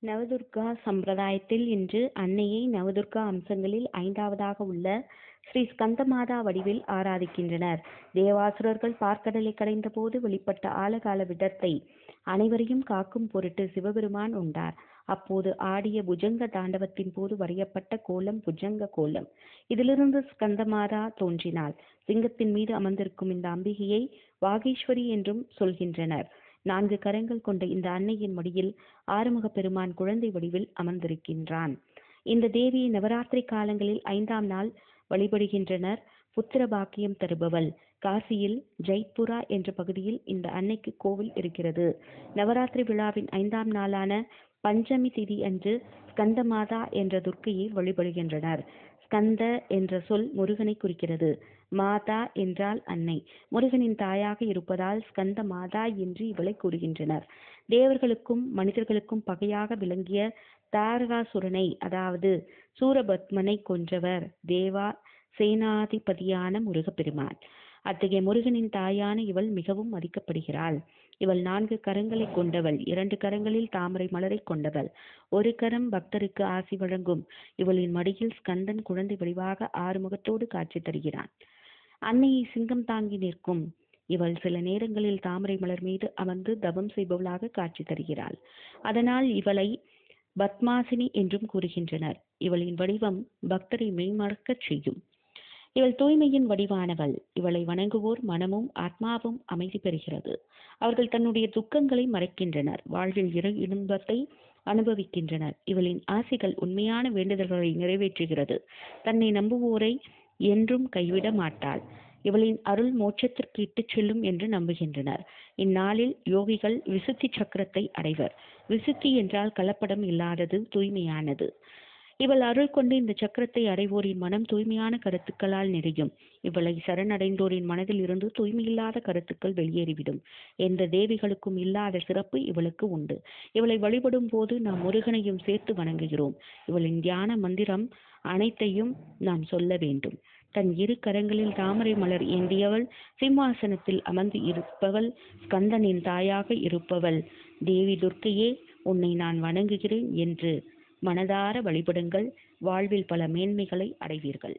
நவதுர்கா சம்பிரதாயத்தில் இன்று அன்னையை நவதுர்கா அம்சங்களில் ஐந்தாவதாக உள்ள ஸ்ரீ ஸ்கந்தமாதா வடிவில் ஆராதிக்கின்றனர். தேவாசுரர்கள் பார்க்கடலை கடைந்த போது வெளிப்பட்ட ஆழகால விடத்தை அனைவரையும் காக்கும் பொருட்டு சிவபெருமான் உண்டார். அப்போது ஆடிய புஜங்க தாண்டவத்தின் போது வரையப்பட்ட கோலம் புஜங்க கோலம். இதிலிருந்து ஸ்கந்தமாதா தோன்றினாள். சிங்கத்தின் மீது அமர்ந்திருக்கும் இந்த அம்பிகையை வாகீஸ்வரி என்றும் சொல்கின்றனர். 4 கரங்கள் கொண்ட இந்த அன்னையின் மடியில் ஆறுமுக பெருமான் குழந்தை வடிவில் அமர்ந்திருக்கின்றான். இந்த தேவியை நவராத்திரி காலங்களில் 5ஆம் நாள் வழிபடுகின்றனர். புத்திர பாக்கியம் தருபவள். காசியில் ஜெய்புரா என்ற பகுதியில் இந்த அன்னைக்கு கோவில் இருக்கிறது. நவராத்திரி விழாவின் 5ஆம் நாளான பஞ்சமி திதி அன்று ஸ்கந்தமாதா என்ற துர்க்கையை வழிபடுகின்றனர். ஸ்கந்த என்ற சொல் முருகனை குறிக்கிறது. மாதா என்றால் அன்னை. முருகனின் தாயாக இருப்பதால் ஸ்கந்த மாதா என்று இவளை கூறுகின்றனர். தேவர்களுக்கும் மனிதர்களுக்கும் பகையாக விளங்கிய தாரகாசுரனை, அதாவது சூரபத்மனை கொன்றவர் தேவா சேனாதிபதியான முருகப்பெருமான். அத்தகைய முருகனின் தாயான இவள் மிகவும் மதிக்கப்படுகிறாள். இவள் 4 கரங்களை கொண்டவள். 2 கரங்களில் தாமரை மலரை கொண்டவள். 1 கரம் பக்தருக்கு ஆசி வழங்கும். இவளின் மடியில் ஸ்கந்தன் குழந்தை வடிவாக ஆறுமுகத்தோடு காட்சி தருகிறான். அன்னையை சிங்கம் தாங்கி நிற்கும் இவள் சில நேரங்களில் தாமரை மலர் மீது அமர்ந்து தவம் செய்பவளாக காட்சி தருகிறாள். அதனால் இவளை பத்மாசினி என்றும் கூறுகின்றனர். இவளின் வடிவம் பக்தரை மெய்மறக்கச் செய்யும். இவள் தூய்மையின் வடிவானவள். இவளை வணங்குவோர் மனமும் ஆத்மாவும் அமைதி பெறுகிறது. அவர்கள் தன்னுடைய துக்கங்களை மறைக்கின்றனர். வாழ்வில் இன்பத்தை அனுபவிக்கின்றனர். இவளின் ஆசிகள் உண்மையான வேண்டுதல்களை நிறைவேற்றுகிறது. தன்னை நம்புவோரை என்றும் கைவிட மாட்டாள். இவளின் அருள் மோட்சத்திற்கு இட்டுச் செல்லும் என்று நம்புகின்றனர். இந்நாளில் யோகிகள் விசுத்தி சக்கரத்தை அடைவர். விசுத்தி என்றால் கலப்படம் இல்லாதது, தூய்மையானது. இவள் அருள் கொண்டு இந்த சக்கரத்தை அடைவோரின் மனம் தூய்மையான கருத்துக்களால் நிறையும். இவளை சரணடைந்தோரின் மனதில் இருந்து தூய்மையில்லாத கருத்துக்கள் வெளியேறிவிடும். எந்த தேவிகளுக்கும் இல்லாத சிறப்பு இவளுக்கு உண்டு. இவளை வழிபடும் போது நாம் முருகனையும் சேர்த்து வணங்குகிறோம். இவளின் தியான மந்திரம் அனைத்தையும் நாம் சொல்ல வேண்டும். தன் 2 கரங்களில் தாமரை மலர் ஏந்தியவள், சிம்மாசனத்தில் அமர்ந்து இருப்பவள், ஸ்கந்தனின் தாயாக இருப்பவள். தேவி துர்க்கையே, உன்னை நான் வணங்குகிறேன் என்று மனதார வழிபடுங்கள். வாழ்வில் பல மேன்மைகளை அடைவீர்கள்.